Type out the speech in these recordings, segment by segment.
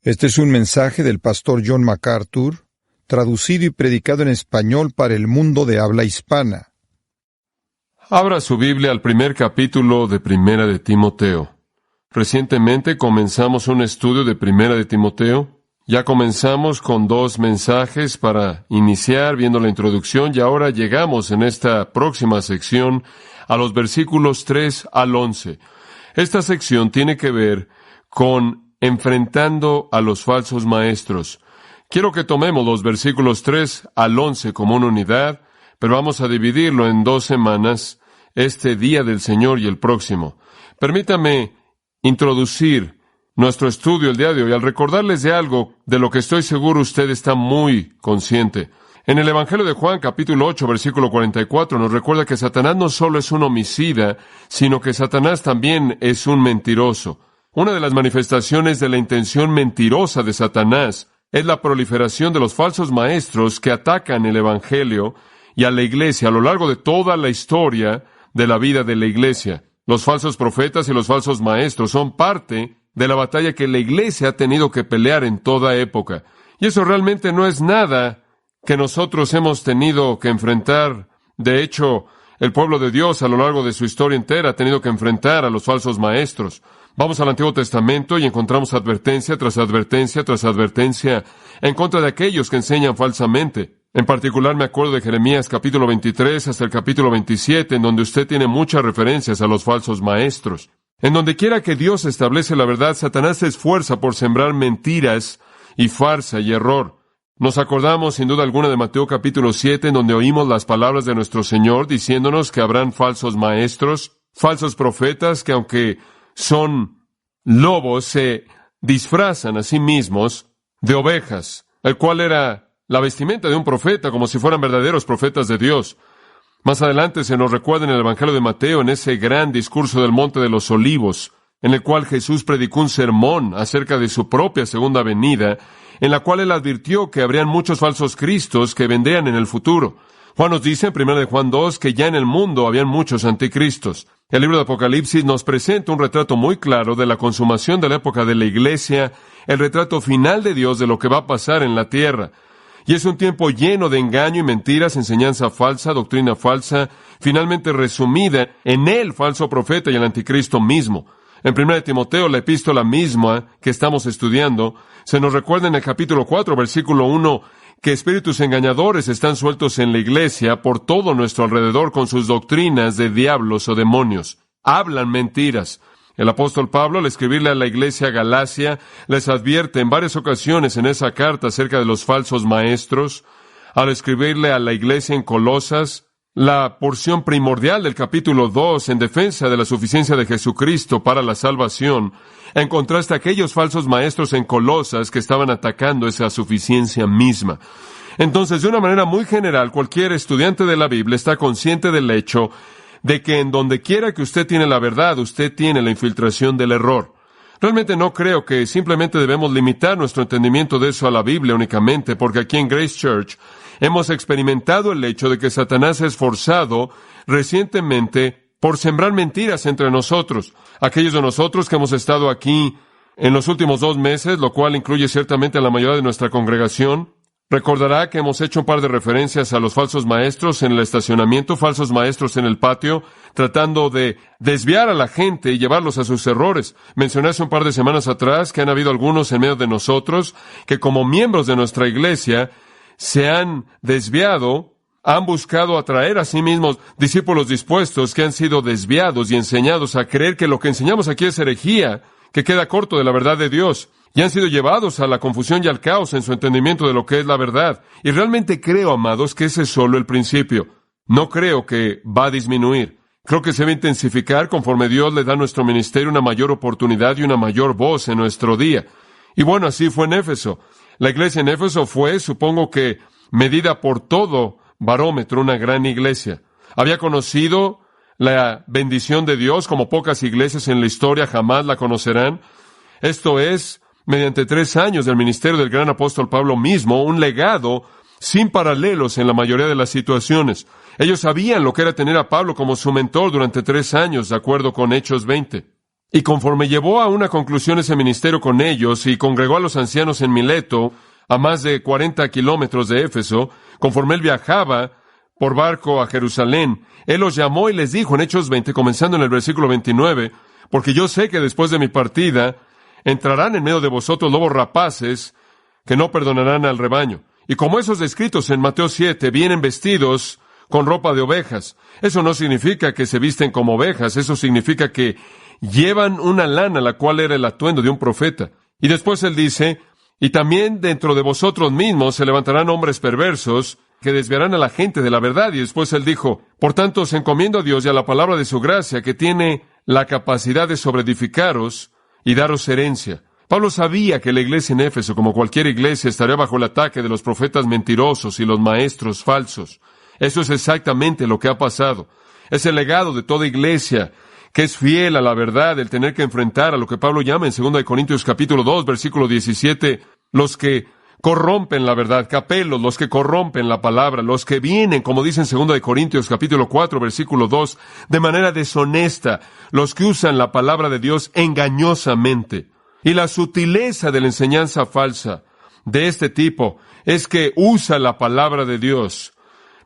Este es un mensaje del pastor John MacArthur, traducido y predicado en español para el mundo de habla hispana. Abra su Biblia al primer capítulo de Primera de Timoteo. Recientemente comenzamos un estudio de Primera de Timoteo. Ya comenzamos con 2 mensajes para iniciar viendo la introducción y ahora llegamos en esta próxima sección a los versículos 3 al 11. Esta sección tiene que ver con enfrentando a los falsos maestros. Quiero que tomemos los versículos 3 al 11 como una unidad, pero vamos a dividirlo en 2 semanas, este día del Señor y el próximo. Permítame introducir nuestro estudio el día de hoy al recordarles de algo de lo que estoy seguro usted está muy consciente. En el Evangelio de Juan, capítulo 8, versículo 44, nos recuerda que Satanás no solo es un homicida, sino que Satanás también es un mentiroso. Una de las manifestaciones de la intención mentirosa de Satanás es la proliferación de los falsos maestros que atacan el Evangelio y a la Iglesia a lo largo de toda la historia de la vida de la Iglesia. Los falsos profetas y los falsos maestros son parte de la batalla que la Iglesia ha tenido que pelear en toda época. Y eso realmente no es nada que nosotros hemos tenido que enfrentar. De hecho, el pueblo de Dios a lo largo de su historia entera ha tenido que enfrentar a los falsos maestros. Vamos al Antiguo Testamento y encontramos advertencia tras advertencia tras advertencia en contra de aquellos que enseñan falsamente. En particular me acuerdo de Jeremías capítulo 23 hasta el capítulo 27, en donde usted tiene muchas referencias a los falsos maestros. En donde quiera que Dios establece la verdad, Satanás se esfuerza por sembrar mentiras y farsa y error. Nos acordamos sin duda alguna de Mateo capítulo 7, en donde oímos las palabras de nuestro Señor diciéndonos que habrán falsos maestros, falsos profetas que aunque son lobos, se disfrazan a sí mismos de ovejas, el cual era la vestimenta de un profeta, como si fueran verdaderos profetas de Dios. Más adelante se nos recuerda en el Evangelio de Mateo, en ese gran discurso del Monte de los Olivos, en el cual Jesús predicó un sermón acerca de su propia segunda venida, en la cual él advirtió que habrían muchos falsos cristos que vendrían en el futuro. Juan nos dice en 1 de Juan 2 que ya en el mundo habían muchos anticristos. El libro de Apocalipsis nos presenta un retrato muy claro de la consumación de la época de la Iglesia, el retrato final de Dios de lo que va a pasar en la tierra. Y es un tiempo lleno de engaño y mentiras, enseñanza falsa, doctrina falsa, finalmente resumida en el falso profeta y el anticristo mismo. En 1 de Timoteo, la epístola misma que estamos estudiando, se nos recuerda en el capítulo 4, versículo 1, que espíritus engañadores están sueltos en la Iglesia por todo nuestro alrededor con sus doctrinas de diablos o demonios. Hablan mentiras. El apóstol Pablo, al escribirle a la iglesia Galacia, les advierte en varias ocasiones en esa carta acerca de los falsos maestros. Al escribirle a la iglesia en Colosas, la porción primordial del capítulo 2 en defensa de la suficiencia de Jesucristo para la salvación, en contraste a aquellos falsos maestros en Colosas que estaban atacando esa suficiencia misma. Entonces, de una manera muy general, cualquier estudiante de la Biblia está consciente del hecho de que en donde quiera que usted tiene la verdad, usted tiene la infiltración del error. Realmente no creo que simplemente debemos limitar nuestro entendimiento de eso a la Biblia únicamente, porque aquí en Grace Church hemos experimentado el hecho de que Satanás se ha esforzado recientemente por sembrar mentiras entre nosotros. Aquellos de nosotros que hemos estado aquí en los últimos 2 meses, lo cual incluye ciertamente a la mayoría de nuestra congregación, recordará que hemos hecho un par de referencias a los falsos maestros en el estacionamiento, falsos maestros en el patio, tratando de desviar a la gente y llevarlos a sus errores. Mencioné hace un par de semanas atrás que han habido algunos en medio de nosotros que como miembros de nuestra iglesia se han desviado, han buscado atraer a sí mismos discípulos dispuestos que han sido desviados y enseñados a creer que lo que enseñamos aquí es herejía, que queda corto de la verdad de Dios. Y han sido llevados a la confusión y al caos en su entendimiento de lo que es la verdad. Y realmente creo, amados, que ese es solo el principio. No creo que va a disminuir. Creo que se va a intensificar conforme Dios le da a nuestro ministerio una mayor oportunidad y una mayor voz en nuestro día. Y bueno, así fue en Éfeso. La iglesia en Éfeso fue, supongo que, medida por todo barómetro, una gran iglesia. Había conocido la bendición de Dios como pocas iglesias en la historia jamás la conocerán. Esto es, mediante 3 años del ministerio del gran apóstol Pablo mismo, un legado sin paralelos en la mayoría de las situaciones. Ellos sabían lo que era tener a Pablo como su mentor durante 3 años, de acuerdo con Hechos 20. Y conforme llevó a una conclusión ese ministerio con ellos y congregó a los ancianos en Mileto, a más de 40 kilómetros de Éfeso, conforme él viajaba por barco a Jerusalén, él los llamó y les dijo en Hechos 20, comenzando en el versículo 29, porque yo sé que después de mi partida entrarán en medio de vosotros lobos rapaces que no perdonarán al rebaño. Y como esos descritos en Mateo 7, vienen vestidos con ropa de ovejas. Eso no significa que se visten como ovejas, eso significa que llevan una lana, la cual era el atuendo de un profeta. Y después él dice, y también dentro de vosotros mismos se levantarán hombres perversos que desviarán a la gente de la verdad. Y después él dijo, por tanto os encomiendo a Dios y a la palabra de su gracia, que tiene la capacidad de sobreedificaros y daros herencia. Pablo sabía que la iglesia en Éfeso, como cualquier iglesia, estaría bajo el ataque de los profetas mentirosos y los maestros falsos. Eso es exactamente lo que ha pasado. Es el legado de toda iglesia que es fiel a la verdad, el tener que enfrentar a lo que Pablo llama en 2 Corintios capítulo 2, versículo 17, los que corrompen la verdad, capelos, los que corrompen la palabra, los que vienen, como dice en 2 Corintios capítulo 4, versículo 2, de manera deshonesta, los que usan la palabra de Dios engañosamente. Y la sutileza de la enseñanza falsa de este tipo es que usa la palabra de Dios,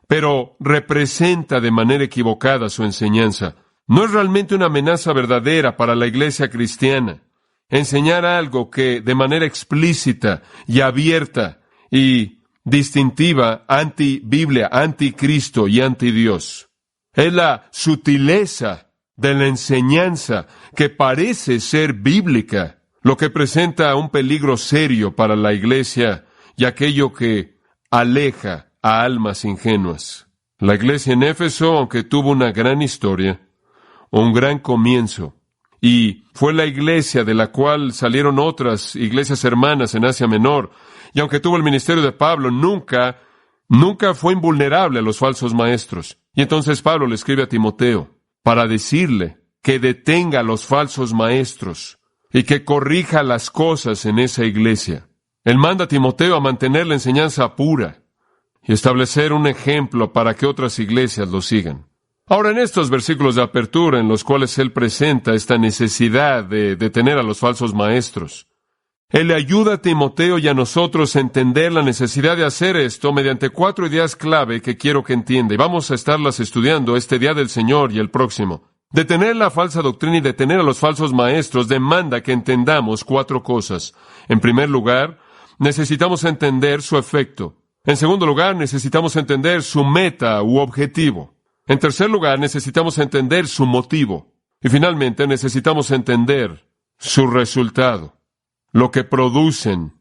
pero representa de manera equivocada su enseñanza. No es realmente una amenaza verdadera para la iglesia cristiana enseñar algo que de manera explícita y abierta y distintiva anti-Biblia, anti-Cristo y anti-Dios. Es la sutileza de la enseñanza que parece ser bíblica lo que presenta un peligro serio para la iglesia y aquello que aleja a almas ingenuas. La iglesia en Éfeso, aunque tuvo una gran historia, un gran comienzo, y fue la iglesia de la cual salieron otras iglesias hermanas en Asia Menor, y aunque tuvo el ministerio de Pablo, nunca fue invulnerable a los falsos maestros. Y entonces Pablo le escribe a Timoteo para decirle que detenga a los falsos maestros y que corrija las cosas en esa iglesia. Él manda a Timoteo a mantener la enseñanza pura y establecer un ejemplo para que otras iglesias lo sigan. Ahora, en estos versículos de apertura, en los cuales él presenta esta necesidad de detener a los falsos maestros, él le ayuda a Timoteo y a nosotros a entender la necesidad de hacer esto mediante 4 ideas clave que quiero que entienda, y vamos a estarlas estudiando este día del Señor y el próximo. Detener la falsa doctrina y detener a los falsos maestros demanda que entendamos 4 cosas. En primer lugar, necesitamos entender su efecto. En segundo lugar, necesitamos entender su meta u objetivo. En tercer lugar, necesitamos entender su motivo. Y finalmente, necesitamos entender su resultado, lo que producen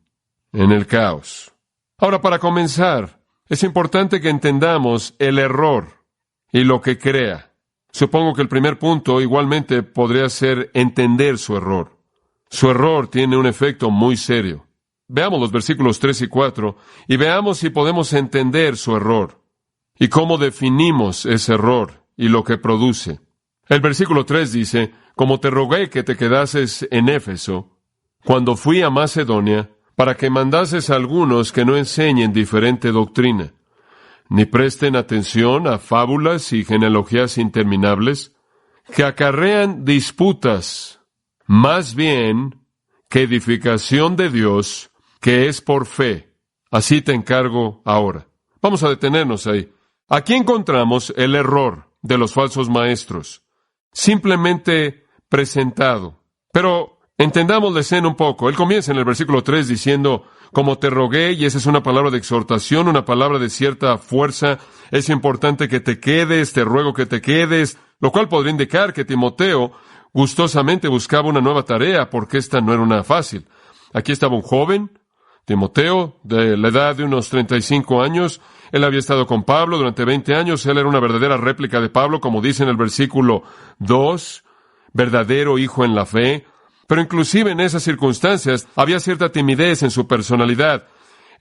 en el caos. Ahora, para comenzar, es importante que entendamos el error y lo que crea. Supongo que el primer punto igualmente podría ser entender su error. Su error tiene un efecto muy serio. Veamos los versículos 3 y 4 y veamos si podemos entender su error y cómo definimos ese error y lo que produce. El versículo 3 dice, como te rogué que te quedases en Éfeso, cuando fui a Macedonia, para que mandases a algunos que no enseñen diferente doctrina, ni presten atención a fábulas y genealogías interminables, que acarrean disputas, más bien que edificación de Dios, que es por fe. Así te encargo ahora. Vamos a detenernos ahí. Aquí encontramos el error de los falsos maestros, simplemente presentado. Pero entendámosle escena un poco. Él comienza en el versículo 3 diciendo, como te rogué, y esa es una palabra de exhortación, una palabra de cierta fuerza. Es importante que te quedes, te ruego que te quedes, lo cual podría indicar que Timoteo gustosamente buscaba una nueva tarea, porque esta no era una fácil. Aquí estaba un joven, Timoteo, de la edad de unos 35 años. Él había estado con Pablo durante 20 años. Él era una verdadera réplica de Pablo, como dice en el versículo 2, verdadero hijo en la fe. Pero inclusive en esas circunstancias había cierta timidez en su personalidad.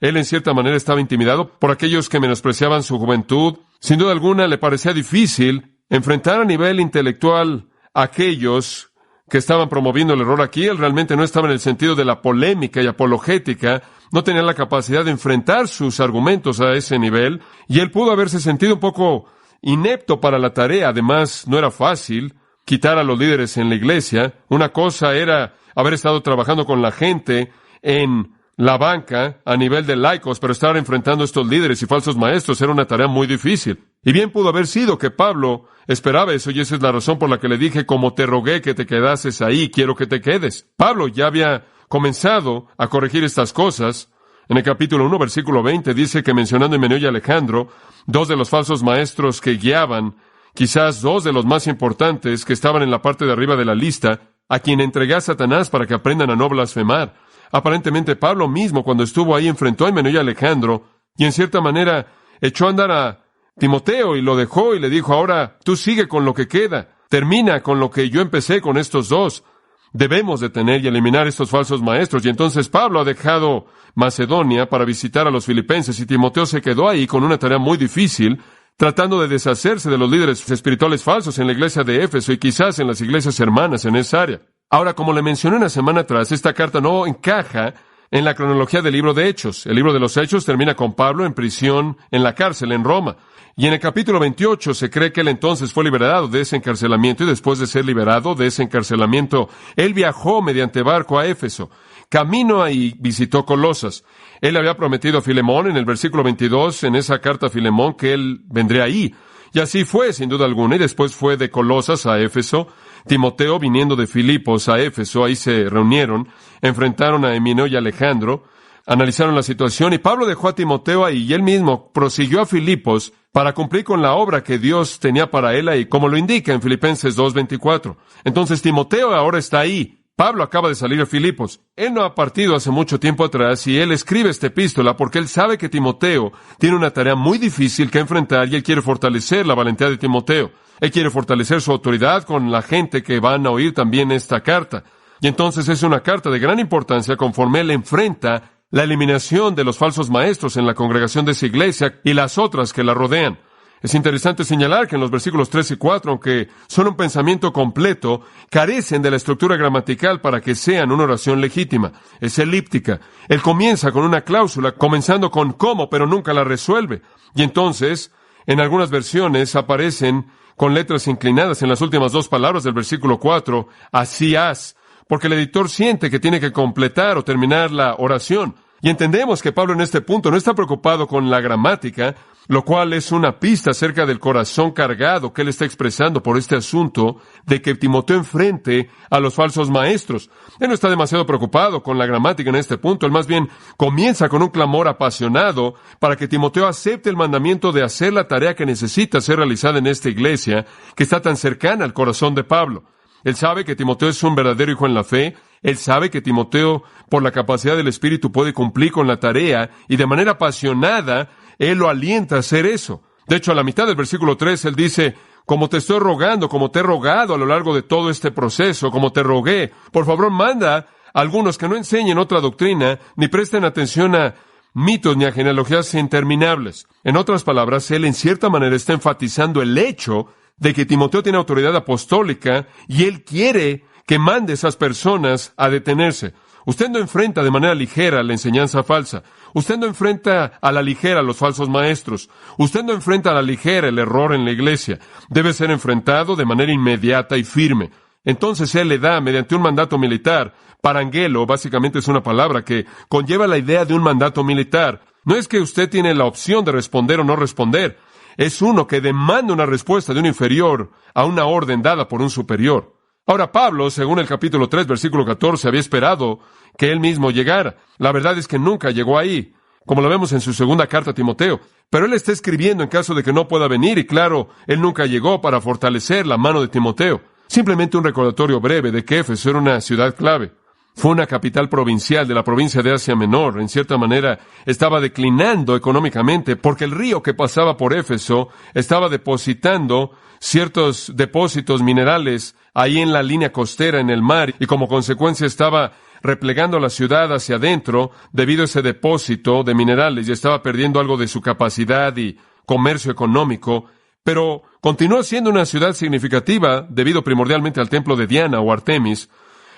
Él en cierta manera estaba intimidado por aquellos que menospreciaban su juventud. Sin duda alguna le parecía difícil enfrentar a nivel intelectual a aquellos que estaban promoviendo el error aquí. Él realmente no estaba en el sentido de la polémica y apologética, no tenía la capacidad de enfrentar sus argumentos a ese nivel, y él pudo haberse sentido un poco inepto para la tarea. Además, no era fácil quitar a los líderes en la iglesia. Una cosa era haber estado trabajando con la gente en la banca a nivel de laicos, pero estar enfrentando a estos líderes y falsos maestros era una tarea muy difícil. Y bien pudo haber sido que Pablo esperaba eso, y esa es la razón por la que le dije, como te rogué que te quedases ahí, quiero que te quedes. Pablo ya había comenzado a corregir estas cosas. En el capítulo 1, versículo 20, dice que mencionando a Himeneo y Alejandro, dos de los falsos maestros que guiaban, quizás dos de los más importantes que estaban en la parte de arriba de la lista, a quien entregué a Satanás para que aprendan a no blasfemar. Aparentemente Pablo mismo, cuando estuvo ahí, enfrentó a Himeneo y Alejandro, y en cierta manera echó a andar a Timoteo y lo dejó y le dijo, ahora tú sigue con lo que queda, termina con lo que yo empecé con estos dos. Debemos detener y eliminar estos falsos maestros. Y entonces Pablo ha dejado Macedonia para visitar a los filipenses, y Timoteo se quedó ahí con una tarea muy difícil, tratando de deshacerse de los líderes espirituales falsos en la iglesia de Éfeso y quizás en las iglesias hermanas en esa área. Ahora, como le mencioné una semana atrás, esta carta no encaja en la cronología del libro de Hechos. El libro de los Hechos termina con Pablo en prisión, en la cárcel, en Roma. Y en el capítulo 28 se cree que él entonces fue liberado de ese encarcelamiento, y después de ser liberado de ese encarcelamiento, él viajó mediante barco a Éfeso. Camino ahí visitó Colosas. Él había prometido a Filemón en el versículo 22, en esa carta a Filemón, que él vendría ahí. Y así fue, sin duda alguna, y después fue de Colosas a Éfeso. Timoteo, viniendo de Filipos a Éfeso, ahí se reunieron, enfrentaron a Himeneo y Alejandro, analizaron la situación, y Pablo dejó a Timoteo ahí, y él mismo prosiguió a Filipos para cumplir con la obra que Dios tenía para él ahí, como lo indica en Filipenses 2:24. Entonces Timoteo ahora está ahí. Pablo acaba de salir de Filipos. Él no ha partido hace mucho tiempo atrás, y él escribe esta epístola porque él sabe que Timoteo tiene una tarea muy difícil que enfrentar, y él quiere fortalecer la valentía de Timoteo. Él quiere fortalecer su autoridad con la gente que van a oír también esta carta. Y entonces es una carta de gran importancia conforme él enfrenta la eliminación de los falsos maestros en la congregación de esa iglesia y las otras que la rodean. Es interesante señalar que en los versículos 3 y 4, aunque son un pensamiento completo, carecen de la estructura gramatical para que sean una oración legítima. Es elíptica. Él comienza con una cláusula, comenzando con cómo, pero nunca la resuelve. Y entonces, en algunas versiones aparecen con letras inclinadas en las últimas dos palabras del versículo 4, así haz, porque el editor siente que tiene que completar o terminar la oración. Y entendemos que Pablo en este punto no está preocupado con la gramática, lo cual es una pista acerca del corazón cargado que él está expresando por este asunto de que Timoteo enfrente a los falsos maestros. Él no está demasiado preocupado con la gramática en este punto. Él más bien comienza con un clamor apasionado para que Timoteo acepte el mandamiento de hacer la tarea que necesita ser realizada en esta iglesia que está tan cercana al corazón de Pablo. Él sabe que Timoteo es un verdadero hijo en la fe. Él sabe que Timoteo, por la capacidad del Espíritu, puede cumplir con la tarea, y de manera apasionada, él lo alienta a hacer eso. De hecho, a la mitad del versículo 3, él dice, como te estoy rogando, como te he rogado a lo largo de todo este proceso, como te rogué, por favor manda a algunos que no enseñen otra doctrina, ni presten atención a mitos ni a genealogías interminables. En otras palabras, él en cierta manera está enfatizando el hecho de que Timoteo tiene autoridad apostólica, y él quiere que mande a esas personas a detenerse. Usted no enfrenta de manera ligera la enseñanza falsa. Usted no enfrenta a la ligera a los falsos maestros. Usted no enfrenta a la ligera el error en la iglesia. Debe ser enfrentado de manera inmediata y firme. Entonces él le da, mediante un mandato militar, parangelo, básicamente es una palabra que conlleva la idea de un mandato militar. No es que usted tiene la opción de responder o no responder. Es uno que demanda una respuesta de un inferior a una orden dada por un superior. Ahora, Pablo, según el capítulo 3, versículo 14, había esperado que él mismo llegara. La verdad es que nunca llegó ahí, como lo vemos en su segunda carta a Timoteo. Pero él está escribiendo en caso de que no pueda venir, y claro, él nunca llegó para fortalecer la mano de Timoteo. Simplemente un recordatorio breve de que Éfeso era una ciudad clave. Fue una capital provincial de la provincia de Asia Menor. En cierta manera, estaba declinando económicamente porque el río que pasaba por Éfeso estaba depositando ciertos depósitos minerales ahí en la línea costera en el mar, y como consecuencia estaba replegando la ciudad hacia adentro debido a ese depósito de minerales, y estaba perdiendo algo de su capacidad y comercio económico, pero continuó siendo una ciudad significativa debido primordialmente al templo de Diana o Artemis.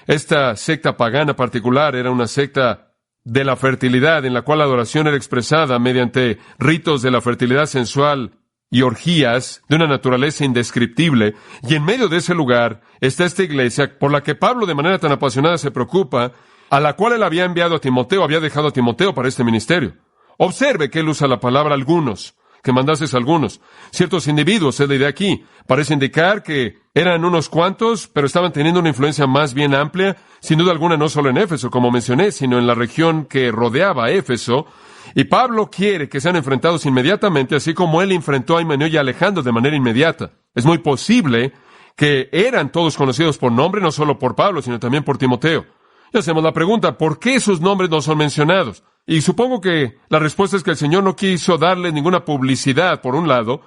Esta secta pagana particular era una secta de la fertilidad, en la cual la adoración era expresada mediante ritos de la fertilidad sensual y orgías de una naturaleza indescriptible. Y en medio de ese lugar está esta iglesia por la que Pablo de manera tan apasionada se preocupa, a la cual él había enviado a Timoteo, había dejado a Timoteo para este ministerio. Observe que él usa la palabra algunos, que mandases algunos. Ciertos individuos, es la idea aquí. Parece indicar que eran unos cuantos, pero estaban teniendo una influencia más bien amplia, sin duda alguna no solo en Éfeso, como mencioné, sino en la región que rodeaba a Éfeso. Y Pablo quiere que sean enfrentados inmediatamente, así como él enfrentó a Himeneo y a Alejandro de manera inmediata. Es muy posible que eran todos conocidos por nombre, no solo por Pablo, sino también por Timoteo. Y hacemos la pregunta, ¿por qué sus nombres no son mencionados? Y supongo que la respuesta es que el Señor no quiso darle ninguna publicidad, por un lado,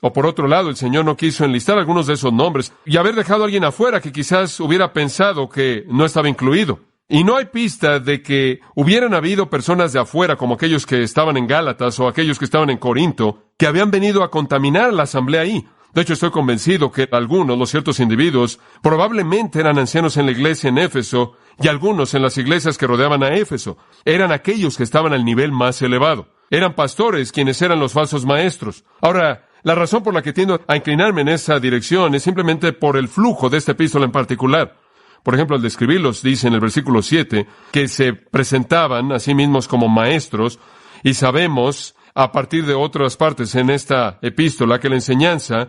o por otro lado, el Señor no quiso enlistar algunos de esos nombres y haber dejado a alguien afuera que quizás hubiera pensado que no estaba incluido. Y no hay pista de que hubieran habido personas de afuera, como aquellos que estaban en Gálatas o aquellos que estaban en Corinto, que habían venido a contaminar la asamblea ahí. De hecho, estoy convencido que algunos, los ciertos individuos, probablemente eran ancianos en la iglesia en Éfeso y algunos en las iglesias que rodeaban a Éfeso. Eran aquellos que estaban al nivel más elevado. Eran pastores quienes eran los falsos maestros. Ahora, la razón por la que tiendo a inclinarme en esa dirección es simplemente por el flujo de esta epístola en particular. Por ejemplo, al describirlos, dice en el versículo 7, que se presentaban a sí mismos como maestros, y sabemos, a partir de otras partes en esta epístola, que la enseñanza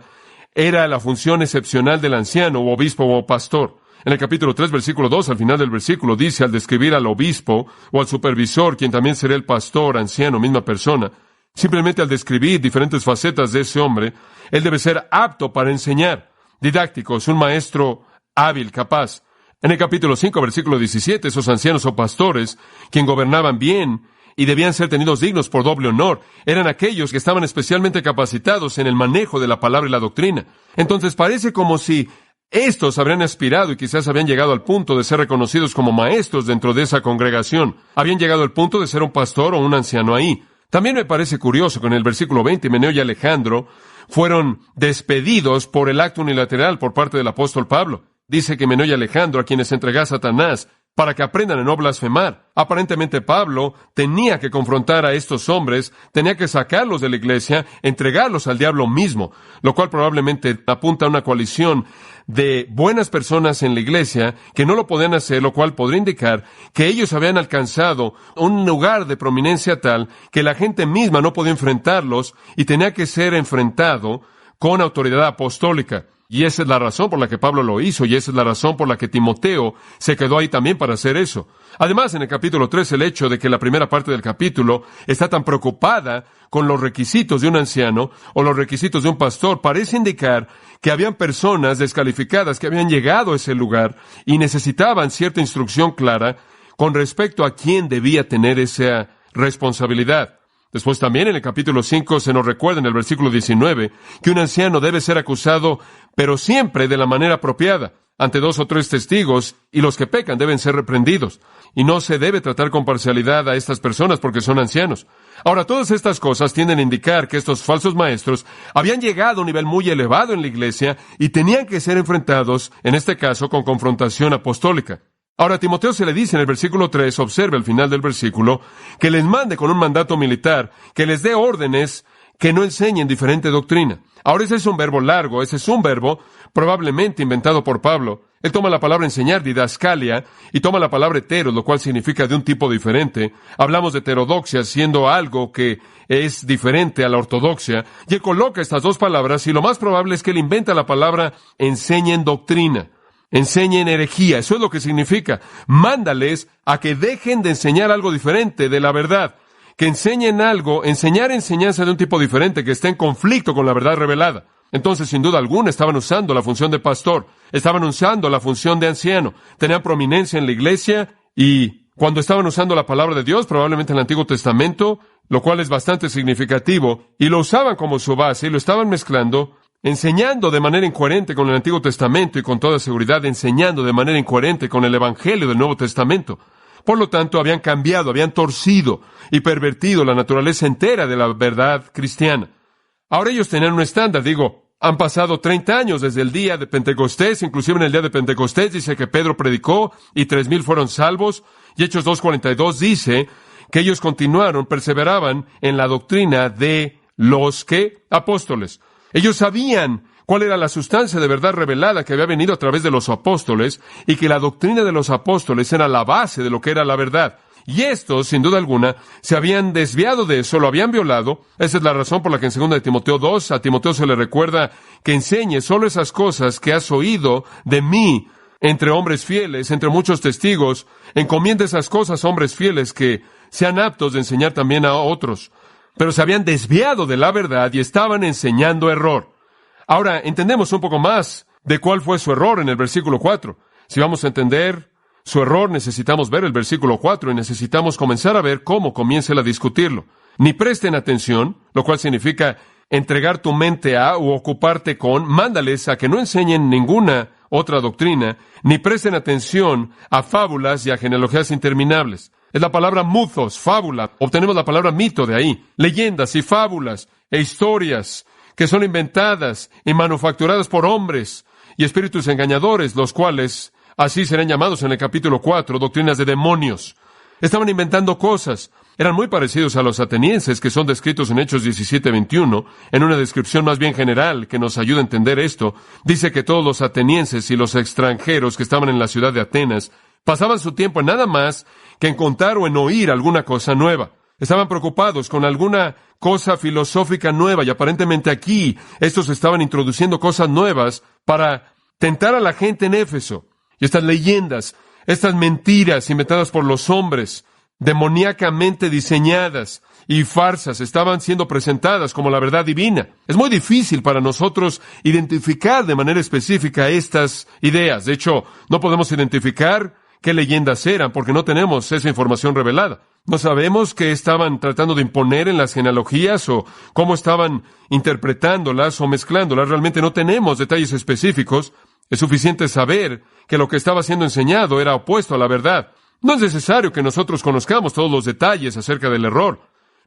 era la función excepcional del anciano, o obispo, o pastor. En el capítulo 3, versículo 2, al final del versículo, dice, al describir al obispo, o al supervisor, quien también será el pastor, anciano, misma persona, simplemente al describir diferentes facetas de ese hombre, él debe ser apto para enseñar, didáctico, es un maestro hábil, capaz. En el capítulo 5, versículo 17, esos ancianos o pastores, quien gobernaban bien y debían ser tenidos dignos por doble honor, eran aquellos que estaban especialmente capacitados en el manejo de la palabra y la doctrina. Entonces parece como si estos habrían aspirado y quizás habían llegado al punto de ser reconocidos como maestros dentro de esa congregación. Habían llegado al punto de ser un pastor o un anciano ahí. También me parece curioso que en el versículo 20, Himeneo y Alejandro fueron despedidos por el acto unilateral por parte del apóstol Pablo. Dice que Himeneo y Alejandro, a quienes entregó a Satanás, para que aprendan a no blasfemar. Aparentemente Pablo tenía que confrontar a estos hombres, tenía que sacarlos de la iglesia, entregarlos al diablo mismo, lo cual probablemente apunta a una coalición de buenas personas en la iglesia que no lo podían hacer, lo cual podría indicar que ellos habían alcanzado un lugar de prominencia tal que la gente misma no podía enfrentarlos y tenía que ser enfrentado con autoridad apostólica. Y esa es la razón por la que Pablo lo hizo, y esa es la razón por la que Timoteo se quedó ahí también para hacer eso. Además, en el capítulo 3, el hecho de que la primera parte del capítulo está tan preocupada con los requisitos de un anciano o los requisitos de un pastor, parece indicar que habían personas descalificadas que habían llegado a ese lugar y necesitaban cierta instrucción clara con respecto a quién debía tener esa responsabilidad. Después también en el capítulo 5 se nos recuerda en el versículo 19 que un anciano debe ser acusado, pero siempre de la manera apropiada, ante 2 o 3 testigos, y los que pecan deben ser reprendidos. Y no se debe tratar con parcialidad a estas personas porque son ancianos. Ahora, todas estas cosas tienden a indicar que estos falsos maestros habían llegado a un nivel muy elevado en la iglesia y tenían que ser enfrentados, en este caso, con confrontación apostólica. Ahora, a Timoteo se le dice en el versículo 3, observe al final del versículo, que les mande con un mandato militar, que les dé órdenes que no enseñen diferente doctrina. Ahora, ese es un verbo largo, ese es un verbo probablemente inventado por Pablo. Él toma la palabra enseñar, didascalia, y toma la palabra heteros, lo cual significa de un tipo diferente. Hablamos de heterodoxia, siendo algo que es diferente a la ortodoxia, y él coloca estas dos palabras, y lo más probable es que él inventa la palabra enseñen doctrina. Enseñen herejía, eso es lo que significa. Mándales a que dejen de enseñar algo diferente de la verdad. Que enseñen algo, enseñar enseñanza de un tipo diferente que esté en conflicto con la verdad revelada. Entonces, sin duda alguna, estaban usando la función de pastor, estaban usando la función de anciano, tenían prominencia en la iglesia y cuando estaban usando la palabra de Dios, probablemente en el Antiguo Testamento, lo cual es bastante significativo, y lo usaban como su base y lo estaban mezclando, enseñando de manera incoherente con el Antiguo Testamento y con toda seguridad enseñando de manera incoherente con el Evangelio del Nuevo Testamento. Por lo tanto, habían cambiado, habían torcido y pervertido la naturaleza entera de la verdad cristiana. Ahora ellos tenían un estándar, han pasado 30 años desde el día de Pentecostés, inclusive en el día de Pentecostés dice que Pedro predicó y 3,000 fueron salvos, y Hechos 2:42 dice que ellos continuaron, perseveraban en la doctrina de los que apóstoles. Ellos sabían cuál era la sustancia de verdad revelada que había venido a través de los apóstoles y que la doctrina de los apóstoles era la base de lo que era la verdad. Y estos, sin duda alguna, se habían desviado de eso, lo habían violado. Esa es la razón por la que en 2 de Timoteo 2 a Timoteo se le recuerda que enseñe solo esas cosas que has oído de mí entre hombres fieles, entre muchos testigos. Encomienda esas cosas a hombres fieles que sean aptos de enseñar también a otros. Pero se habían desviado de la verdad y estaban enseñando error. Ahora, entendemos un poco más de cuál fue su error en el versículo 4. Si vamos a entender su error, necesitamos ver el versículo 4 y necesitamos comenzar a ver cómo comienza él a discutirlo. Ni presten atención, lo cual significa entregar tu mente a o ocuparte con, mándales a que no enseñen ninguna otra doctrina, ni presten atención a fábulas y a genealogías interminables. Es la palabra muthos, fábula. Obtenemos la palabra mito de ahí. Leyendas y fábulas e historias que son inventadas y manufacturadas por hombres y espíritus engañadores, los cuales así serán llamados en el capítulo 4, doctrinas de demonios. Estaban inventando cosas. Eran muy parecidos a los atenienses que son descritos en Hechos 17:21, en una descripción más bien general que nos ayuda a entender esto. Dice que todos los atenienses y los extranjeros que estaban en la ciudad de Atenas pasaban su tiempo en nada más que en contar o en oír alguna cosa nueva. Estaban preocupados con alguna cosa filosófica nueva y aparentemente aquí estos estaban introduciendo cosas nuevas para tentar a la gente en Éfeso. Y estas leyendas, estas mentiras inventadas por los hombres, demoníacamente diseñadas y farsas, estaban siendo presentadas como la verdad divina. Es muy difícil para nosotros identificar de manera específica estas ideas. De hecho, no podemos identificar qué leyendas eran porque no tenemos esa información revelada. No sabemos qué estaban tratando de imponer en las genealogías o cómo estaban interpretándolas o mezclándolas. Realmente no tenemos detalles específicos. Es suficiente saber que lo que estaba siendo enseñado era opuesto a la verdad. No es necesario que nosotros conozcamos todos los detalles acerca del error,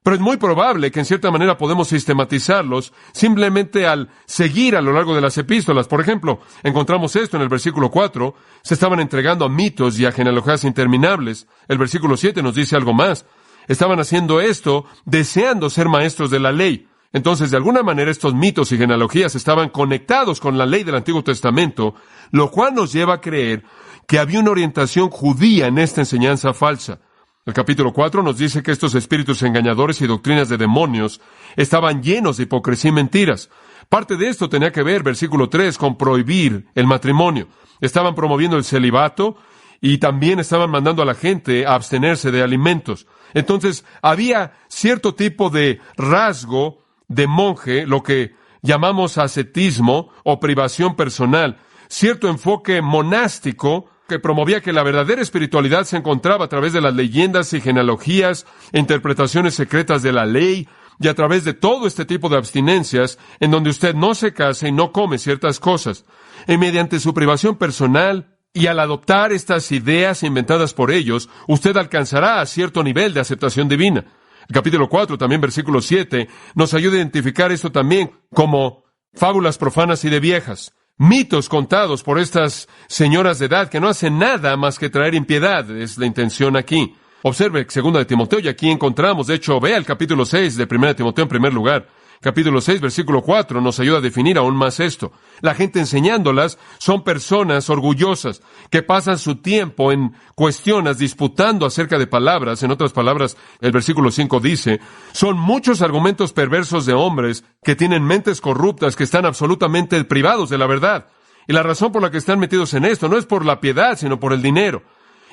pero es muy probable que en cierta manera podemos sistematizarlos simplemente al seguir a lo largo de las epístolas. Por ejemplo, encontramos esto en el versículo 4, se estaban entregando a mitos y a genealogías interminables. El versículo 7 nos dice algo más. Estaban haciendo esto deseando ser maestros de la ley. Entonces, de alguna manera, estos mitos y genealogías estaban conectados con la ley del Antiguo Testamento, lo cual nos lleva a creer que había una orientación judía en esta enseñanza falsa. El capítulo 4 nos dice que estos espíritus engañadores y doctrinas de demonios estaban llenos de hipocresía y mentiras. Parte de esto tenía que ver, versículo 3, con prohibir el matrimonio. Estaban promoviendo el celibato y también estaban mandando a la gente a abstenerse de alimentos. Entonces, había cierto tipo de rasgo de monje, lo que llamamos ascetismo o privación personal, cierto enfoque monástico que promovía que la verdadera espiritualidad se encontraba a través de las leyendas y genealogías e interpretaciones secretas de la ley y a través de todo este tipo de abstinencias en donde usted no se casa y no come ciertas cosas. Y mediante su privación personal y al adoptar estas ideas inventadas por ellos, usted alcanzará a cierto nivel de aceptación divina. El capítulo 4, también versículo 7, nos ayuda a identificar esto también como fábulas profanas y de viejas. Mitos contados por estas señoras de edad que no hacen nada más que traer impiedad, es la intención aquí. Observe 2 de Timoteo, y aquí encontramos, de hecho, vea el capítulo 6 de 1 de Timoteo en primer lugar. Capítulo 6, versículo 4, nos ayuda a definir aún más esto. La gente enseñándolas son personas orgullosas que pasan su tiempo en cuestiones disputando acerca de palabras. En otras palabras, el versículo 5 dice, son muchos argumentos perversos de hombres que tienen mentes corruptas que están absolutamente privados de la verdad. Y la razón por la que están metidos en esto no es por la piedad, sino por el dinero.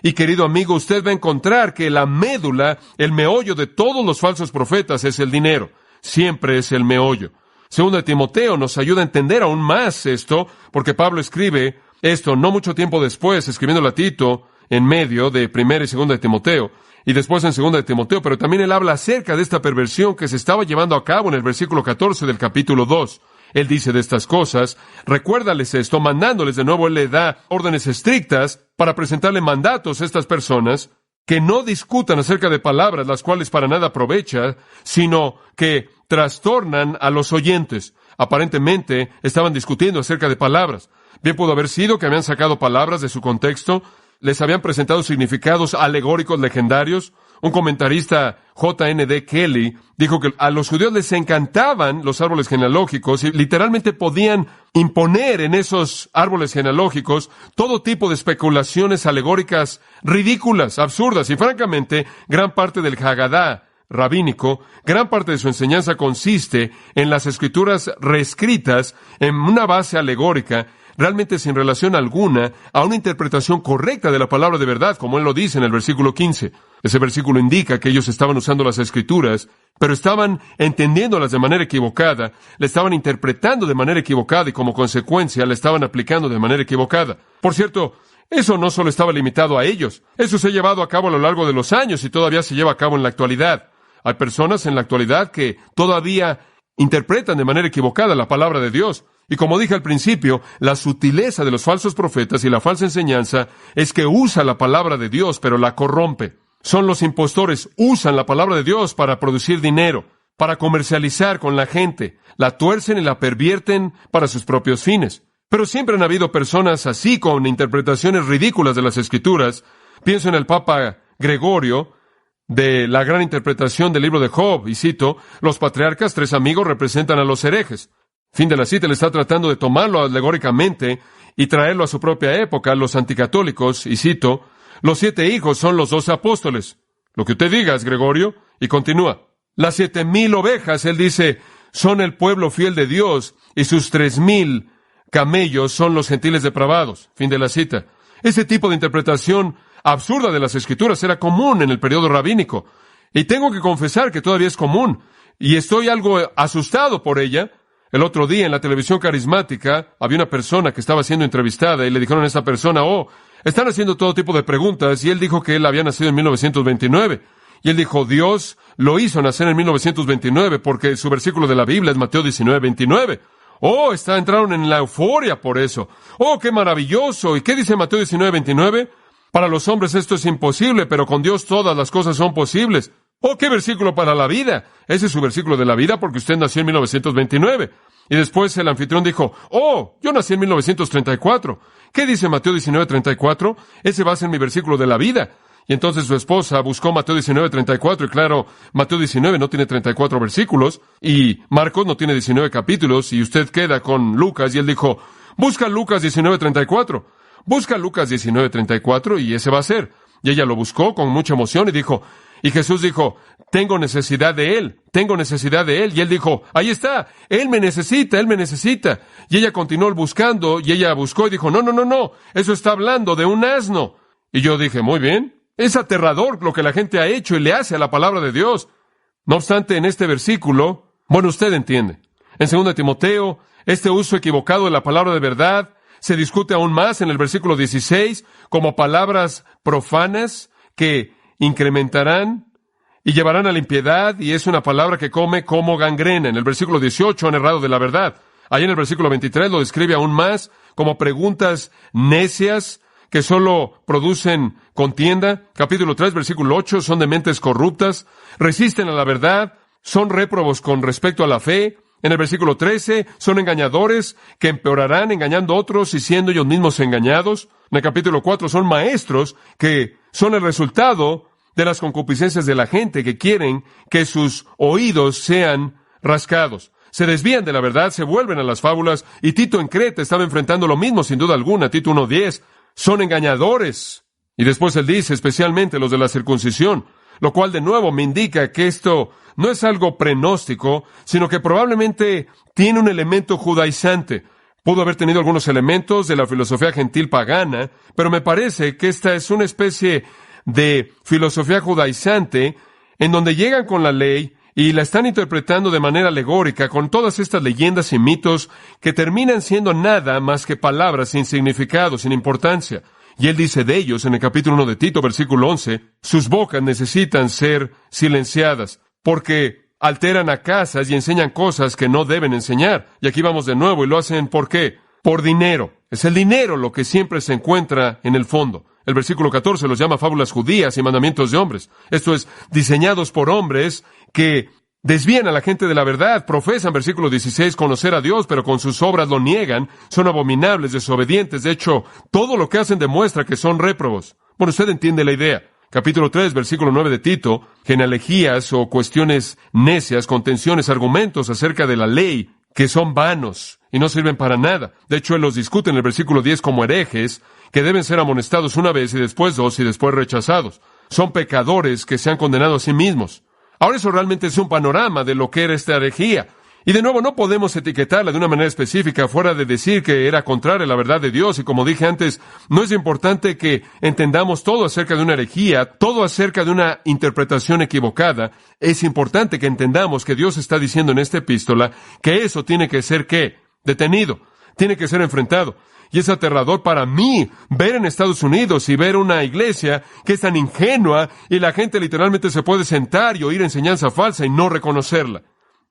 Y querido amigo, usted va a encontrar que la médula, el meollo de todos los falsos profetas es el dinero. Siempre es el meollo. 2 de Timoteo nos ayuda a entender aún más esto, porque Pablo escribe esto no mucho tiempo después, escribiéndolo a Tito en medio de 1 y 2 de Timoteo, y después en 2 de Timoteo, pero también él habla acerca de esta perversión que se estaba llevando a cabo en el versículo 14 del capítulo 2. Él dice de estas cosas, recuérdales esto, mandándoles de nuevo, él le da órdenes estrictas para presentarle mandatos a estas personas, que no discutan acerca de palabras las cuales para nada aprovechan, sino que trastornan a los oyentes. Aparentemente estaban discutiendo acerca de palabras. Bien pudo haber sido que habían sacado palabras de su contexto, les habían presentado significados alegóricos legendarios, Un comentarista, J.N.D. Kelly, dijo que a los judíos les encantaban los árboles genealógicos y literalmente podían imponer en esos árboles genealógicos todo tipo de especulaciones alegóricas ridículas, absurdas, y francamente, gran parte del Hagadá rabínico, gran parte de su enseñanza consiste en las escrituras reescritas en una base alegórica, realmente sin relación alguna a una interpretación correcta de la palabra de verdad, como él lo dice en el versículo 15. Ese versículo indica que ellos estaban usando las escrituras, pero estaban entendiéndolas de manera equivocada, le estaban interpretando de manera equivocada y como consecuencia le estaban aplicando de manera equivocada. Por cierto, eso no solo estaba limitado a ellos. Eso se ha llevado a cabo a lo largo de los años y todavía se lleva a cabo en la actualidad. Hay personas en la actualidad que todavía interpretan de manera equivocada la palabra de Dios. Y como dije al principio, la sutileza de los falsos profetas y la falsa enseñanza es que usa la palabra de Dios, pero la corrompe. Son los impostores, usan la palabra de Dios para producir dinero, para comercializar con la gente, la tuercen y la pervierten para sus propios fines. Pero siempre han habido personas así con interpretaciones ridículas de las Escrituras. Pienso en el Papa Gregorio, de la gran interpretación del libro de Job, y cito, los patriarcas, 3 amigos, representan a los herejes. Fin de la cita. Él está tratando de tomarlo alegóricamente y traerlo a su propia época. Los anticatólicos, y cito, los 7 hijos son los 12 apóstoles. Lo que usted diga es Gregorio, y continúa. Las 7,000 ovejas, él dice, son el pueblo fiel de Dios, y sus 3,000 camellos son los gentiles depravados. Fin de la cita. Ese tipo de interpretación absurda de las Escrituras era común en el periodo rabínico. Y tengo que confesar que todavía es común. Y estoy algo asustado por ella. El otro día en la televisión carismática había una persona que estaba siendo entrevistada y le dijeron a esa persona, están haciendo todo tipo de preguntas. Y él dijo que él había nacido en 1929. Y él dijo, Dios lo hizo nacer en 1929 porque su versículo de la Biblia es Mateo 19:29. Entraron en la euforia por eso. Qué maravilloso. ¿Y qué dice Mateo 19:29? Para los hombres esto es imposible, pero con Dios todas las cosas son posibles. ¡Qué versículo para la vida! Ese es su versículo de la vida porque usted nació en 1929. Y después el anfitrión dijo, yo nací en 1934. ¿Qué dice Mateo 19:34? Ese va a ser mi versículo de la vida. Y entonces su esposa buscó Mateo 19:34, y claro, Mateo 19 no tiene 34 versículos, y Marcos no tiene 19 capítulos, y usted queda con Lucas, y él dijo, busca Lucas 19:34. Busca Lucas 19:34 y ese va a ser. Y ella lo buscó con mucha emoción y dijo, y Jesús dijo, tengo necesidad de él. Y él dijo, ahí está, él me necesita. Y ella continuó buscando y ella buscó y dijo, no, eso está hablando de un asno. Y yo dije, muy bien, es aterrador lo que la gente ha hecho y le hace a la palabra de Dios. No obstante, en este versículo, usted entiende. En 2 Timoteo, este uso equivocado de la palabra de verdad se discute aún más en el versículo 16 como palabras profanas que incrementarán y llevarán a la impiedad, y es una palabra que come como gangrena. En el versículo 18 han errado de la verdad. Allá en el versículo 23 lo describe aún más como preguntas necias que solo producen contienda. Capítulo 3, versículo 8, son de mentes corruptas, resisten a la verdad, son réprobos con respecto a la fe. En el versículo 13, son engañadores que empeorarán engañando a otros y siendo ellos mismos engañados. En el capítulo 4, son maestros que son el resultado de las concupiscencias de la gente que quieren que sus oídos sean rascados. Se desvían de la verdad, se vuelven a las fábulas, y Tito en Creta estaba enfrentando lo mismo sin duda alguna. Tito 1:10, son engañadores. Y después él dice, especialmente los de la circuncisión, lo cual de nuevo me indica que esto no es algo prenóstico, sino que probablemente tiene un elemento judaizante. Pudo haber tenido algunos elementos de la filosofía gentil pagana, pero me parece que esta es una especie de filosofía judaizante en donde llegan con la ley y la están interpretando de manera alegórica con todas estas leyendas y mitos que terminan siendo nada más que palabras sin significado, sin importancia. Y él dice de ellos en el capítulo 1 de Tito, versículo 11, sus bocas necesitan ser silenciadas, porque alteran a casas y enseñan cosas que no deben enseñar. Y aquí vamos de nuevo, y lo hacen ¿por qué? Por dinero. Es el dinero lo que siempre se encuentra en el fondo. El versículo 14 los llama fábulas judías y mandamientos de hombres. Esto es, diseñados por hombres que desvían a la gente de la verdad. Profesan, versículo 16, conocer a Dios, pero con sus obras lo niegan. Son abominables, desobedientes. De hecho, todo lo que hacen demuestra que son réprobos. Usted entiende la idea. capítulo 3, versículo 9 de Tito, genealogías o cuestiones necias, contenciones, argumentos acerca de la ley que son vanos y no sirven para nada. De hecho, él los discute en el versículo 10 como herejes, que deben ser amonestados una vez y después dos y después rechazados. Son pecadores que se han condenado a sí mismos. Ahora eso realmente es un panorama de lo que era esta herejía. Y de nuevo, no podemos etiquetarla de una manera específica fuera de decir que era contraria a la verdad de Dios. Y como dije antes, no es importante que entendamos todo acerca de una herejía, todo acerca de una interpretación equivocada. Es importante que entendamos que Dios está diciendo en esta epístola que eso tiene que ser, ¿qué? Detenido. Tiene que ser enfrentado. Y es aterrador para mí ver en Estados Unidos y ver una iglesia que es tan ingenua y la gente literalmente se puede sentar y oír enseñanza falsa y no reconocerla.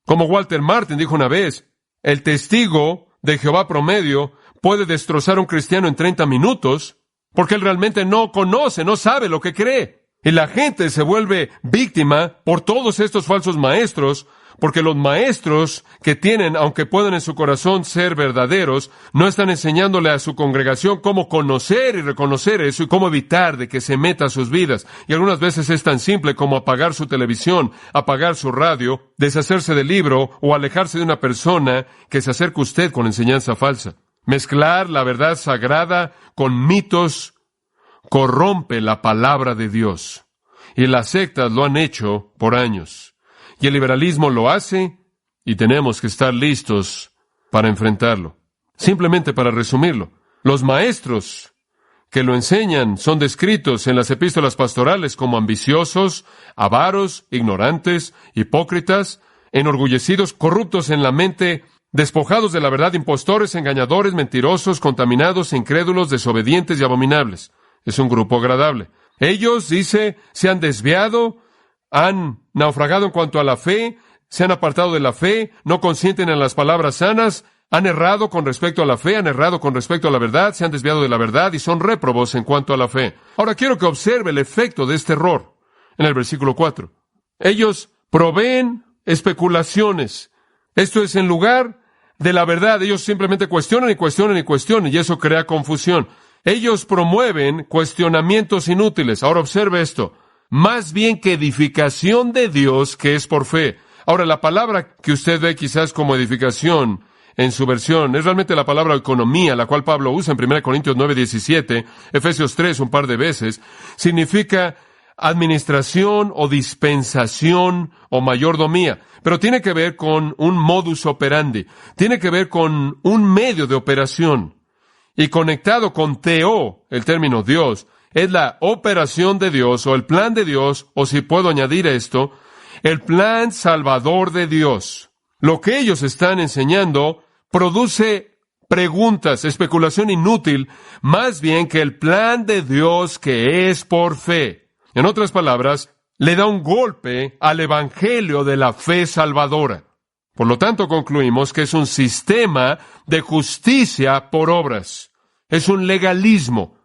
Como Walter Martin dijo una vez, el testigo de Jehová promedio puede destrozar a un cristiano en 30 minutos porque él realmente no conoce, no sabe lo que cree. Y la gente se vuelve víctima por todos estos falsos maestros, porque los maestros que tienen, aunque puedan en su corazón ser verdaderos, no están enseñándole a su congregación cómo conocer y reconocer eso y cómo evitar de que se meta a sus vidas. Y algunas veces es tan simple como apagar su televisión, apagar su radio, deshacerse del libro o alejarse de una persona que se acerque a usted con enseñanza falsa. Mezclar la verdad sagrada con mitos corrompe la palabra de Dios. Y las sectas lo han hecho por años. Y el liberalismo lo hace, y tenemos que estar listos para enfrentarlo. Simplemente para resumirlo, los maestros que lo enseñan son descritos en las epístolas pastorales como ambiciosos, avaros, ignorantes, hipócritas, enorgullecidos, corruptos en la mente, despojados de la verdad, impostores, engañadores, mentirosos, contaminados, incrédulos, desobedientes y abominables. Es un grupo agradable. Ellos, dice, se han desviado, han naufragado en cuanto a la fe, se han apartado de la fe, no consienten en las palabras sanas, han errado con respecto a la fe, han errado con respecto a la verdad, se han desviado de la verdad y son réprobos en cuanto a la fe. Ahora quiero que observe el efecto de este error en el versículo 4. Ellos proveen especulaciones. Esto es en lugar de la verdad. Ellos simplemente cuestionan y cuestionan y cuestionan y eso crea confusión. Ellos promueven cuestionamientos inútiles. Ahora observe esto. Más bien que edificación de Dios que es por fe. Ahora, la palabra que usted ve quizás como edificación en su versión es realmente la palabra economía, la cual Pablo usa en 1 Corintios 9:17, Efesios 3 un par de veces. Significa administración o dispensación o mayordomía. Pero tiene que ver con un modus operandi. Tiene que ver con un medio de operación. Y conectado con Teo, el término Dios, es la operación de Dios o el plan de Dios, o si puedo añadir esto, el plan salvador de Dios. Lo que ellos están enseñando produce preguntas, especulación inútil, más bien que el plan de Dios que es por fe. En otras palabras, le da un golpe al evangelio de la fe salvadora. Por lo tanto, concluimos que es un sistema de justicia por obras. Es un legalismo.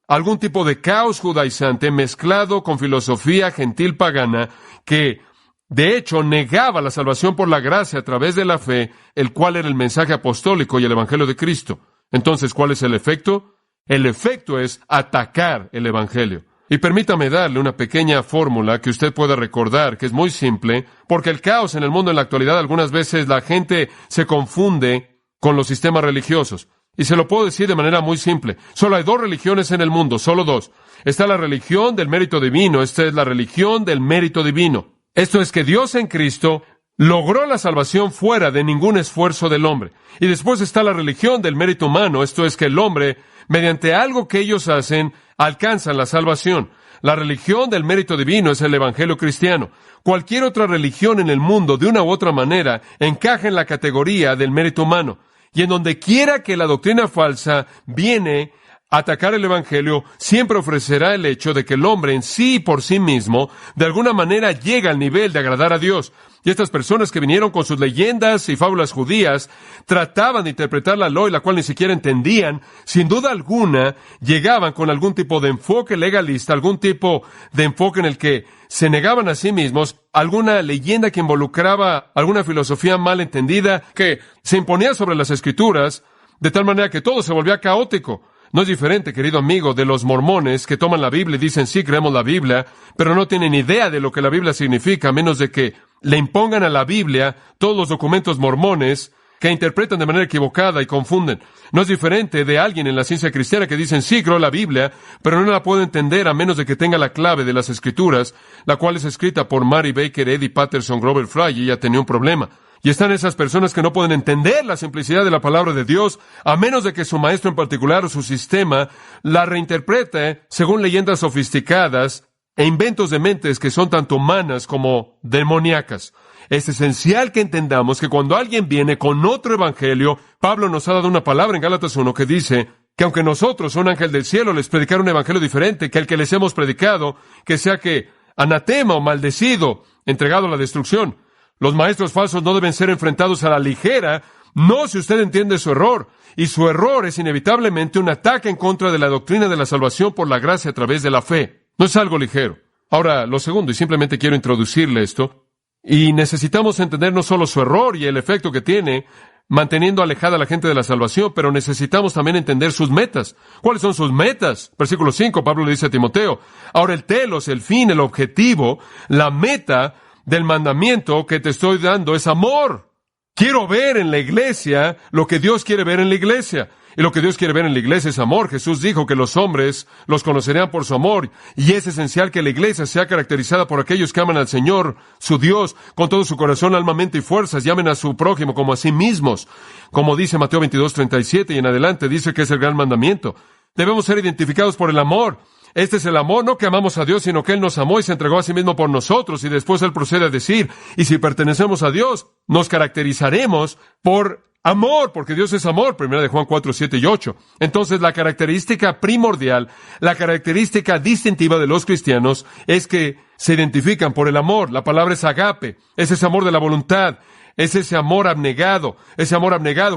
Algún tipo de caos judaizante mezclado con filosofía gentil pagana que, de hecho, negaba la salvación por la gracia a través de la fe, el cual era el mensaje apostólico y el evangelio de Cristo. Entonces, ¿cuál es el efecto? El efecto es atacar el evangelio. Y permítame darle una pequeña fórmula que usted pueda recordar, que es muy simple, porque el caos en el mundo en la actualidad, algunas veces la gente se confunde con los sistemas religiosos. Y se lo puedo decir de manera muy simple. Solo hay dos religiones en el mundo, solo dos. Está la religión del mérito divino, esta es la religión del mérito divino. Esto es que Dios en Cristo logró la salvación fuera de ningún esfuerzo del hombre. Y después está la religión del mérito humano, esto es que el hombre, mediante algo que ellos hacen, alcanzan la salvación. La religión del mérito divino es el evangelio cristiano. Cualquier otra religión en el mundo, de una u otra manera, encaja en la categoría del mérito humano. Y en donde quiera que la doctrina falsa viene a atacar el evangelio, siempre ofrecerá el hecho de que el hombre en sí y por sí mismo, de alguna manera llega al nivel de agradar a Dios. Y estas personas que vinieron con sus leyendas y fábulas judías, trataban de interpretar la ley, la cual ni siquiera entendían, sin duda alguna, llegaban con algún tipo de enfoque legalista, algún tipo de enfoque en el que se negaban a sí mismos, alguna leyenda que involucraba alguna filosofía mal entendida, que se imponía sobre las Escrituras, de tal manera que todo se volvía caótico. No es diferente, querido amigo, de los mormones que toman la Biblia y dicen, sí, creemos la Biblia, pero no tienen idea de lo que la Biblia significa, a menos de que le impongan a la Biblia todos los documentos mormones que interpretan de manera equivocada y confunden. No es diferente de alguien en la ciencia cristiana que dicen, sí, creo la Biblia, pero no la puedo entender a menos de que tenga la clave de las Escrituras, la cual es escrita por Mary Baker Eddy Patterson Grover Fry, y ella tenía un problema. Y están esas personas que no pueden entender la simplicidad de la palabra de Dios, a menos de que su maestro en particular o su sistema la reinterprete según leyendas sofisticadas e inventos de mentes que son tanto humanas como demoníacas. Es esencial que entendamos que cuando alguien viene con otro evangelio, Pablo nos ha dado una palabra en Gálatas 1 que dice que aunque nosotros, un ángel del cielo, les predicara un evangelio diferente que el que les hemos predicado, que sea que anatema o maldecido, entregado a la destrucción. Los maestros falsos no deben ser enfrentados a la ligera, no si usted entiende su error. Y su error es inevitablemente un ataque en contra de la doctrina de la salvación por la gracia a través de la fe. No es algo ligero. Ahora, lo segundo, y simplemente quiero introducirle esto, y necesitamos entender no solo su error y el efecto que tiene, manteniendo alejada a la gente de la salvación, pero necesitamos también entender sus metas. ¿Cuáles son sus metas? Versículo 5, Pablo le dice a Timoteo, ahora el telos, el fin, el objetivo, la meta del mandamiento que te estoy dando es amor. Quiero ver en la iglesia lo que Dios quiere ver en la iglesia. Y lo que Dios quiere ver en la iglesia es amor. Jesús dijo que los hombres los conocerían por su amor. Y es esencial que la iglesia sea caracterizada por aquellos que aman al Señor, su Dios, con todo su corazón, alma, mente y fuerzas, y amen a su prójimo como a sí mismos. Como dice Mateo 22:37 y en adelante, dice que es el gran mandamiento. Debemos ser identificados por el amor. Este es el amor, no que amamos a Dios, sino que Él nos amó y se entregó a sí mismo por nosotros. Y después Él procede a decir, y si pertenecemos a Dios, nos caracterizaremos por amor, porque Dios es amor, 1 Juan 4, 7 y 8. Entonces, la característica primordial, la característica distintiva de los cristianos es que se identifican por el amor. La palabra es agape, es ese amor de la voluntad. Es ese amor abnegado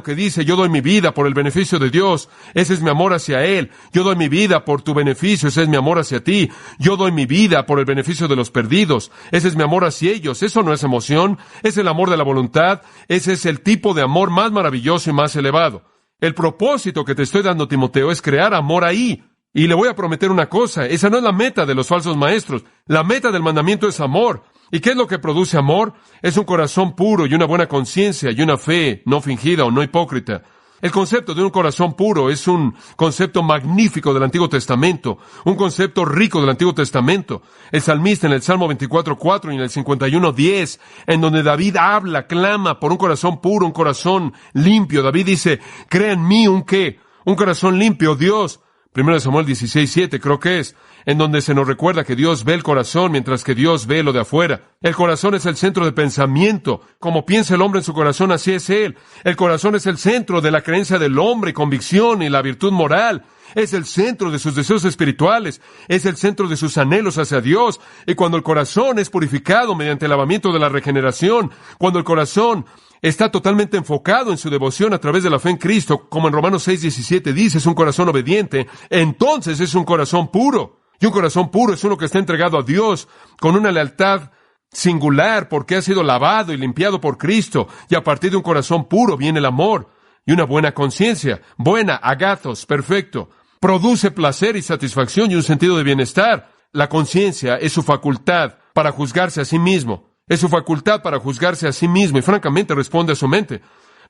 que dice, yo doy mi vida por el beneficio de Dios, ese es mi amor hacia Él, yo doy mi vida por tu beneficio, ese es mi amor hacia ti, yo doy mi vida por el beneficio de los perdidos, ese es mi amor hacia ellos. Eso no es emoción, es el amor de la voluntad, ese es el tipo de amor más maravilloso y más elevado. El propósito que te estoy dando, Timoteo, es crear amor ahí. Y le voy a prometer una cosa, esa no es la meta de los falsos maestros, la meta del mandamiento es amor. ¿Y qué es lo que produce amor? Es un corazón puro y una buena conciencia y una fe no fingida o no hipócrita. El concepto de un corazón puro es un concepto magnífico del Antiguo Testamento, un concepto rico del Antiguo Testamento. El salmista en el Salmo 24:4 y en el 51:10, en donde David habla, clama por un corazón puro, un corazón limpio. David dice, crea en mí un qué, un corazón limpio, Dios. 1 Samuel 16:7 creo que es, en donde se nos recuerda que Dios ve el corazón mientras que Dios ve lo de afuera. El corazón es el centro de pensamiento. Como piensa el hombre en su corazón, así es él. El corazón es el centro de la creencia del hombre, convicción y la virtud moral. Es el centro de sus deseos espirituales. Es el centro de sus anhelos hacia Dios. Y cuando el corazón es purificado mediante el lavamiento de la regeneración, cuando el corazón está totalmente enfocado en su devoción a través de la fe en Cristo, como en Romanos 6:17 dice, es un corazón obediente, entonces es un corazón puro. Y un corazón puro es uno que está entregado a Dios con una lealtad singular porque ha sido lavado y limpiado por Cristo. Y a partir de un corazón puro viene el amor y una buena conciencia, buena, agathos, perfecto. Produce placer y satisfacción y un sentido de bienestar. La conciencia es su facultad para juzgarse a sí mismo. Es su facultad para juzgarse a sí mismo y francamente responde a su mente.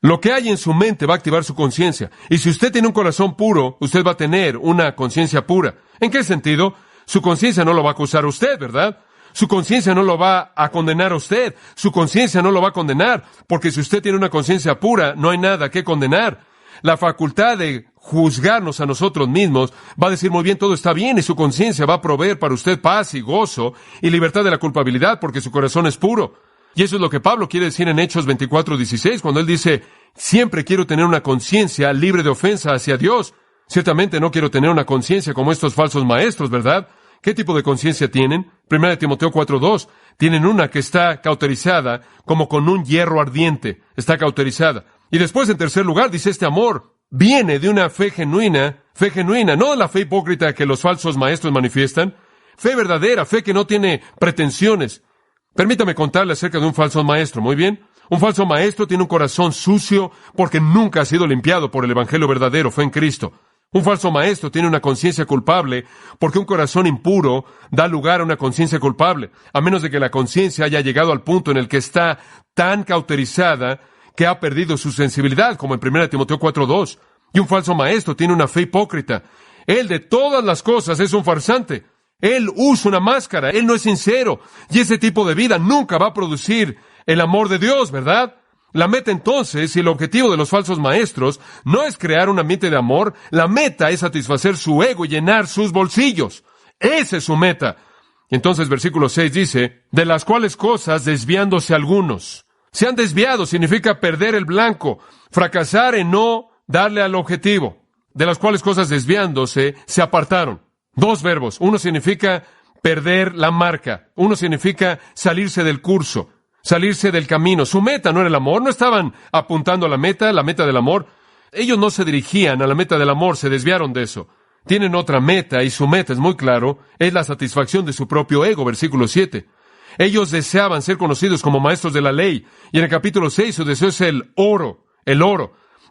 Lo que hay en su mente va a activar su conciencia. Y si usted tiene un corazón puro, usted va a tener una conciencia pura. ¿En qué sentido? Su conciencia no lo va a acusar a usted, ¿verdad? Su conciencia no lo va a condenar a usted. Su conciencia no lo va a condenar, porque si usted tiene una conciencia pura, no hay nada que condenar. La facultad de juzgarnos a nosotros mismos va a decir, muy bien, todo está bien, y su conciencia va a proveer para usted paz y gozo y libertad de la culpabilidad, porque su corazón es puro. Y eso es lo que Pablo quiere decir en Hechos 24:16, cuando él dice, siempre quiero tener una conciencia libre de ofensa hacia Dios. Ciertamente no quiero tener una conciencia como estos falsos maestros, ¿verdad? ¿Qué tipo de conciencia tienen? 1 Timoteo 4:2. Tienen una que está cauterizada como con un hierro ardiente. Está cauterizada. Y después, en tercer lugar, dice este amor viene de una fe genuina, no de la fe hipócrita que los falsos maestros manifiestan. Fe verdadera, fe que no tiene pretensiones. Permítame contarle acerca de un falso maestro, ¿muy bien? Un falso maestro tiene un corazón sucio porque nunca ha sido limpiado por el evangelio verdadero, fe en Cristo. Un falso maestro tiene una conciencia culpable porque un corazón impuro da lugar a una conciencia culpable, a menos de que la conciencia haya llegado al punto en el que está tan cauterizada que ha perdido su sensibilidad, como en 1 Timoteo 4:2. Y un falso maestro tiene una fe hipócrita. Él de todas las cosas es un farsante. Él usa una máscara, él no es sincero. Y ese tipo de vida nunca va a producir el amor de Dios, ¿verdad? La meta entonces, y el objetivo de los falsos maestros, no es crear un ambiente de amor, la meta es satisfacer su ego y llenar sus bolsillos. Esa es su meta. Entonces, versículo 6 dice, de las cuales cosas desviándose algunos. Se han desviado significa perder el blanco, fracasar en no darle al objetivo. De las cuales cosas desviándose, se apartaron. Dos verbos. Uno significa perder la marca. Uno significa salirse del curso. Salirse del camino. Su meta no era el amor, no estaban apuntando a la meta del amor. Ellos no se dirigían a la meta del amor, se desviaron de eso. Tienen otra meta, y su meta es muy claro, es la satisfacción de su propio ego, versículo 7. Ellos deseaban ser conocidos como maestros de la ley, y en el capítulo 6 su deseo es el oro.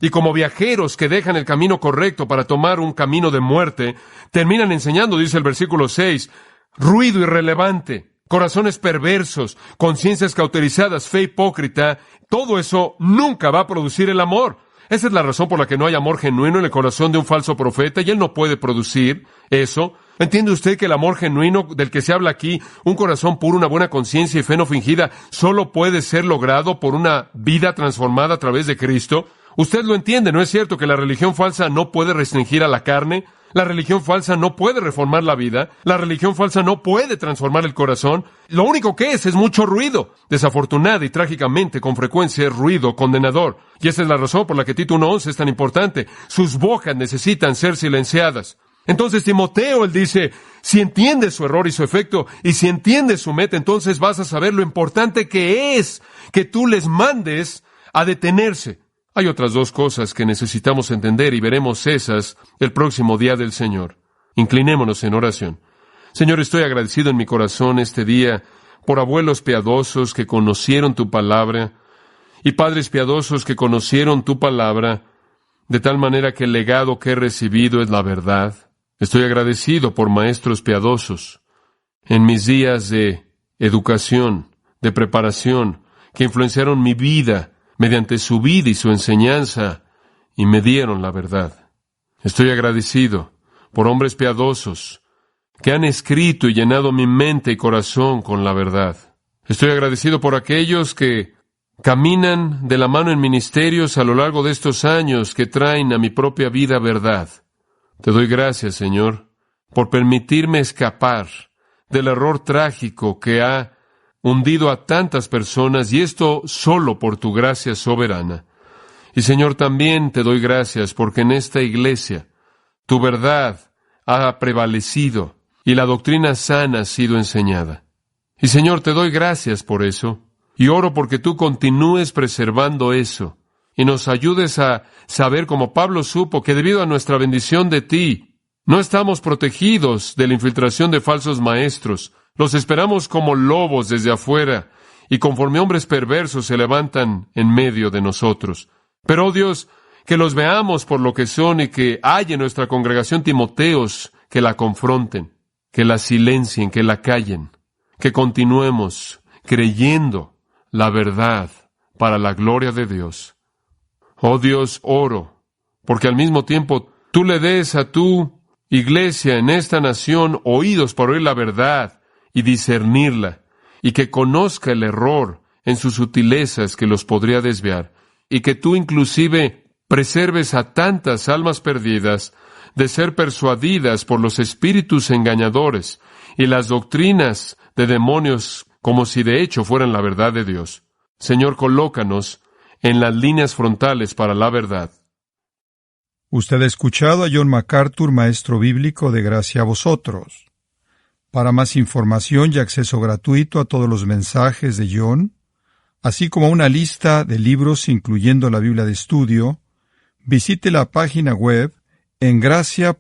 Y como viajeros que dejan el camino correcto para tomar un camino de muerte, terminan enseñando, dice el versículo 6, ruido irrelevante. Corazones perversos, conciencias cauterizadas, fe hipócrita, todo eso nunca va a producir el amor. Esa es la razón por la que no hay amor genuino en el corazón de un falso profeta, y él no puede producir eso. ¿Entiende usted que el amor genuino del que se habla aquí, un corazón puro, una buena conciencia y fe no fingida, solo puede ser logrado por una vida transformada a través de Cristo? Usted lo entiende, ¿no es cierto que la religión falsa no puede restringir a la carne? La religión falsa no puede reformar la vida. La religión falsa no puede transformar el corazón. Lo único que es mucho ruido. Desafortunada y trágicamente, con frecuencia, es ruido condenador. Y esa es la razón por la que Tito 1:11 es tan importante. Sus bocas necesitan ser silenciadas. Entonces, Timoteo, él dice, si entiendes su error y su efecto, y si entiendes su meta, entonces vas a saber lo importante que es que tú les mandes a detenerse. Hay otras dos cosas que necesitamos entender y veremos esas el próximo día del Señor. Inclinémonos en oración. Señor, estoy agradecido en mi corazón este día por abuelos piadosos que conocieron tu palabra y padres piadosos que conocieron tu palabra de tal manera que el legado que he recibido es la verdad. Estoy agradecido por maestros piadosos en mis días de educación, de preparación, que influenciaron mi vida mediante su vida y su enseñanza, y me dieron la verdad. Estoy agradecido por hombres piadosos que han escrito y llenado mi mente y corazón con la verdad. Estoy agradecido por aquellos que caminan de la mano en ministerios a lo largo de estos años que traen a mi propia vida verdad. Te doy gracias, Señor, por permitirme escapar del error trágico que ha hundido a tantas personas, y esto solo por tu gracia soberana. Y Señor, también te doy gracias porque en esta iglesia tu verdad ha prevalecido y la doctrina sana ha sido enseñada. Y Señor, te doy gracias por eso, y oro porque tú continúes preservando eso, y nos ayudes a saber, como Pablo supo, que debido a nuestra bendición de ti, no estamos protegidos de la infiltración de falsos maestros. Los esperamos como lobos desde afuera, y conforme hombres perversos se levantan en medio de nosotros. Pero, oh Dios, que los veamos por lo que son y que haya en nuestra congregación Timoteos que la confronten, que la silencien, que la callen, que continuemos creyendo la verdad para la gloria de Dios. Oh Dios, oro, porque al mismo tiempo tú le des a tu iglesia en esta nación oídos para oír la verdad y discernirla, y que conozca el error en sus sutilezas que los podría desviar, y que tú inclusive preserves a tantas almas perdidas de ser persuadidas por los espíritus engañadores y las doctrinas de demonios como si de hecho fueran la verdad de Dios. Señor, colócanos en las líneas frontales para la verdad. Usted ha escuchado a John MacArthur, maestro bíblico de Gracia a Vosotros. Para más información y acceso gratuito a todos los mensajes de John, así como una lista de libros incluyendo la Biblia de estudio, visite la página web en gracia.org.